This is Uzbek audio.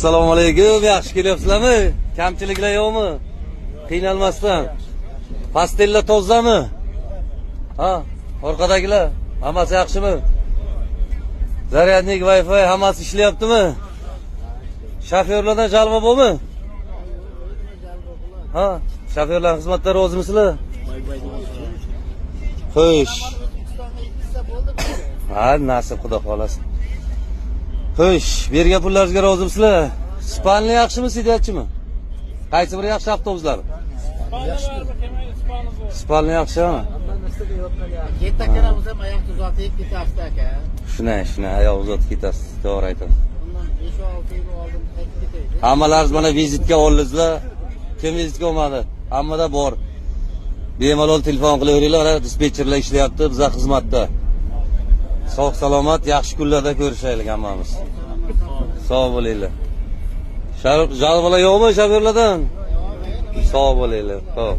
Assalomu alaykum. Yaxshi kelyapsizlarmi? Kamchiliklar yo'qmi? Qiynalmasdan. Pastellar tozami? Ha, orqadagilar hammasi yaxshimi? Zaryadnik, Wi-Fi hammasi ishlayaptimi? Shofyorlardan jalb bo'lmi? Ha, shofyorlar xizmatdan rozimisizlar? Xo'sh. Ha, nasib xudo xolasi. Xo'sh, bergan pullaringizga rozimisizlar? Spalni yaxshimi, sidyatchimi? Qaysi biri yaxshi avtobuslar? Spalni yaxshimi? Yetta kiramiz ham oyoq uzatib ketasiz aka. Shuna, oyoq uzatib ketasiz. To'g'ri aytasiz. Bundan 5-6 yil oldin qaytib ketaydi. Hammalaringiz mana vizitga oldingizlar. Kim vizitga olmadi? Hammada bor. Bemalol telefon qilaveringlar, dispetcherlar ishlayapti, bizlar xizmatda. Sog' salomat, yaxshi kunlarda ko'rishaylik hammamiz. Sog' bo'linglar. Jalbalar yo'qmi shofyorlardan? Sog' bo'linglar. Xo'p.